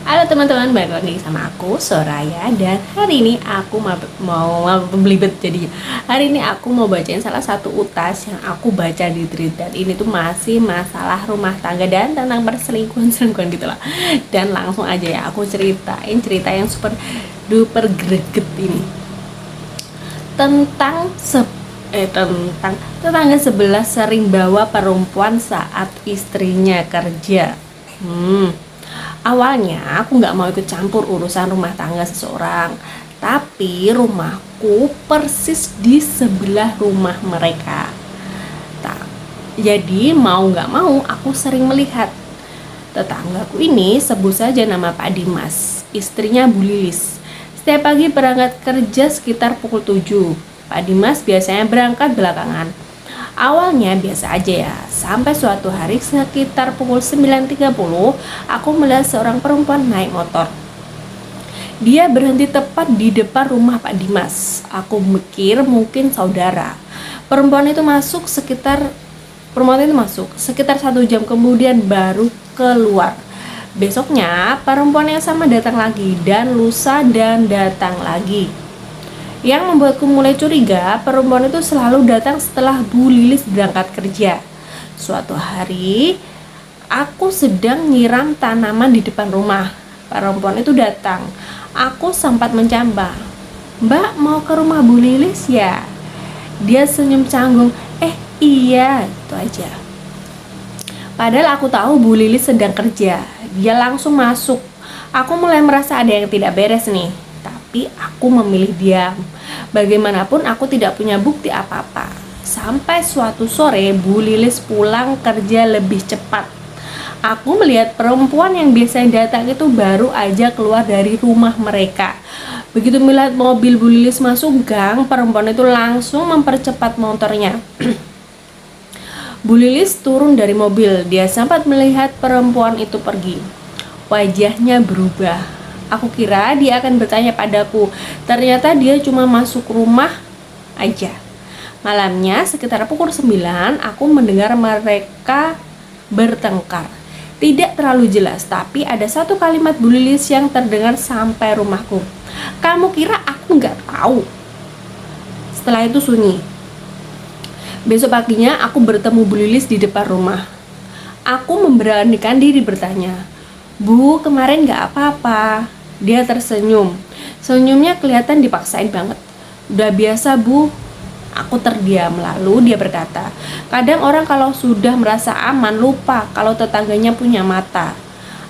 Halo teman-teman, balik lagi sama aku Soraya. Dan hari ini aku mau belibet jadinya. Hari ini aku mau bacain salah satu utas yang aku baca di thread. Dan ini tuh masih masalah rumah tangga dan tentang perselingkuhan gitu lah. Dan langsung aja ya aku ceritain cerita yang super duper greget ini. Tentang tentang tetangga sebelah sering bawa perempuan saat istrinya kerja. Awalnya aku nggak mau ikut campur urusan rumah tangga seseorang, tapi rumahku persis di sebelah rumah mereka. Jadi mau nggak mau aku sering melihat tetanggaku ini, sebut saja nama Pak Dimas, istrinya Bu Lilis. Setiap pagi berangkat kerja sekitar pukul 7. Pak Dimas biasanya berangkat belakangan. Awalnya biasa aja ya, sampai suatu hari sekitar pukul 9.30 aku melihat seorang perempuan naik motor. Dia berhenti tepat di depan rumah Pak Dimas. Aku mikir mungkin saudara. Perempuan itu masuk sekitar 1 jam kemudian baru keluar. Besoknya perempuan yang sama datang lagi, dan lusa dan datang lagi. Yang membuatku mulai curiga, perempuan itu selalu datang setelah Bu Lilis berangkat kerja. Suatu hari, aku sedang nyiram tanaman di depan rumah. Perempuan itu datang. Aku sempat mencambah. "Mbak, mau ke rumah Bu Lilis ya?" Dia senyum canggung. Iya, itu aja. Padahal aku tahu Bu Lilis sedang kerja. Dia langsung masuk. Aku mulai merasa ada yang tidak beres nih. Tapi aku memilih diam. Bagaimanapun aku tidak punya bukti apa-apa. Sampai suatu sore Bu Lilis pulang kerja lebih cepat. Aku melihat perempuan yang biasanya datang itu baru aja keluar dari rumah mereka. Begitu melihat mobil Bu Lilis masuk gang, perempuan itu langsung mempercepat motornya. Bu Lilis turun dari mobil. Dia sempat melihat perempuan itu pergi. Wajahnya berubah. Aku kira dia akan bertanya padaku. Ternyata dia cuma masuk rumah aja. Malamnya sekitar pukul 9 aku mendengar mereka bertengkar. Tidak terlalu jelas, tapi ada satu kalimat Bu Lilis yang terdengar sampai rumahku. "Kamu kira aku nggak tahu?" Setelah itu sunyi. Besok paginya aku bertemu Bu Lilis di depan rumah. Aku memberanikan diri bertanya, "Bu, kemarin nggak apa-apa?" Dia tersenyum. Senyumnya kelihatan dipaksain banget. "Udah biasa, Bu." Aku terdiam. Lalu dia berkata, "Kadang orang kalau sudah merasa aman lupa kalau tetangganya punya mata."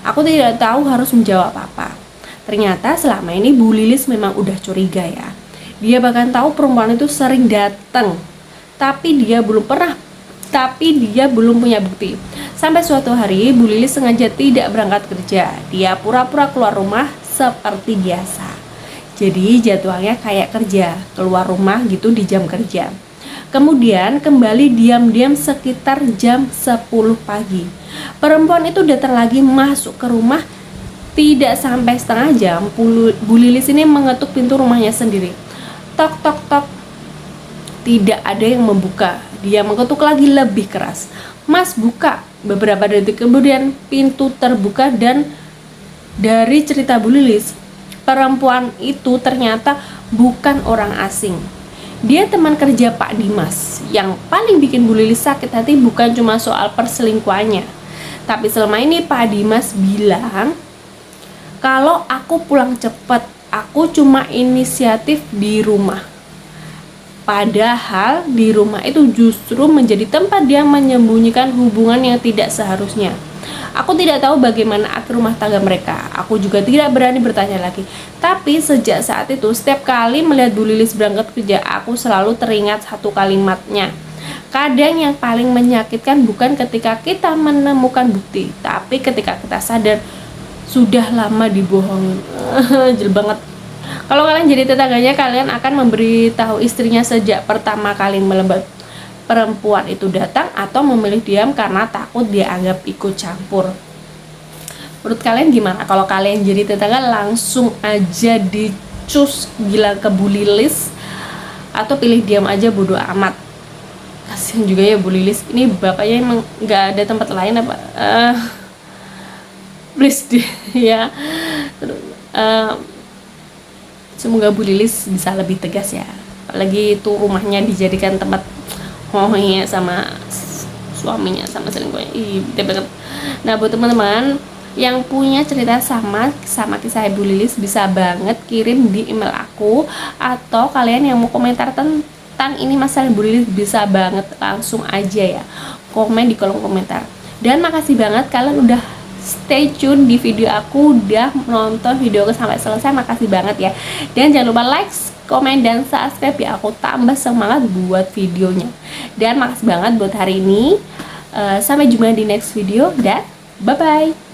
Aku tidak tahu harus menjawab apa. Ternyata selama ini Bu Lilis memang udah curiga ya. Dia bahkan tahu perempuan itu sering datang. Tapi dia belum punya bukti. Sampai suatu hari Bu Lilis sengaja tidak berangkat kerja. Dia pura-pura keluar rumah seperti biasa. Jadi jadwalnya kayak kerja, keluar rumah gitu di jam kerja. Kemudian kembali diam-diam sekitar jam 10 pagi. Perempuan itu datang lagi masuk ke rumah. Tidak sampai setengah jam, Bu Lilis ini mengetuk pintu rumahnya sendiri. Tok tok tok. Tidak ada yang membuka. Dia mengetuk lagi lebih keras. "Mas, buka." Beberapa detik kemudian pintu terbuka, dan dari cerita Bu Lilis, perempuan itu ternyata bukan orang asing. Dia teman kerja Pak Dimas. Yang paling bikin Bu Lilis sakit hati bukan cuma soal perselingkuhannya, tapi selama ini Pak Dimas bilang kalau aku pulang cepat, aku cuma inisiatif di rumah. Padahal di rumah itu justru menjadi tempat dia menyembunyikan hubungan yang tidak seharusnya. Aku tidak tahu bagaimana akhir rumah tangga mereka. Aku juga tidak berani bertanya lagi. Tapi sejak saat itu, setiap kali melihat Bu Lilis berangkat kerja, aku selalu teringat satu kalimatnya. Kadang yang paling menyakitkan bukan ketika kita menemukan bukti, tapi ketika kita sadar sudah lama dibohongi. Jel banget. Kalau kalian jadi tetangganya, kalian akan memberitahu istrinya sejak pertama kali melihat perempuan itu datang, atau memilih diam karena takut dia anggap ikut campur? Menurut kalian gimana? Kalau kalian jadi tetangga, langsung aja dicus bilang ke Bu Lilis, atau pilih diam aja bodo amat? Kasian juga ya Bu Lilis. Ini bapaknya emang nggak ada tempat lain apa? Please deh ya. Eh, semoga Bu Lilis bisa lebih tegas ya, apalagi itu rumahnya dijadikan tempat hohonya sama suaminya, sama selingkuhnya. Ih, bete banget. Nah, buat teman-teman yang punya cerita sama kisah Bu Lilis, bisa banget kirim di email aku, atau kalian yang mau komentar tentang ini masalah Bu Lilis, bisa banget langsung aja ya komen di kolom komentar. Dan makasih banget kalian udah stay tune di video aku, udah nonton video aku sampai selesai. Makasih banget ya. Dan jangan lupa like, komen, dan subscribe ya, aku tambah semangat buat videonya. Dan makasih banget buat hari ini. Sampai jumpa di next video dan bye bye.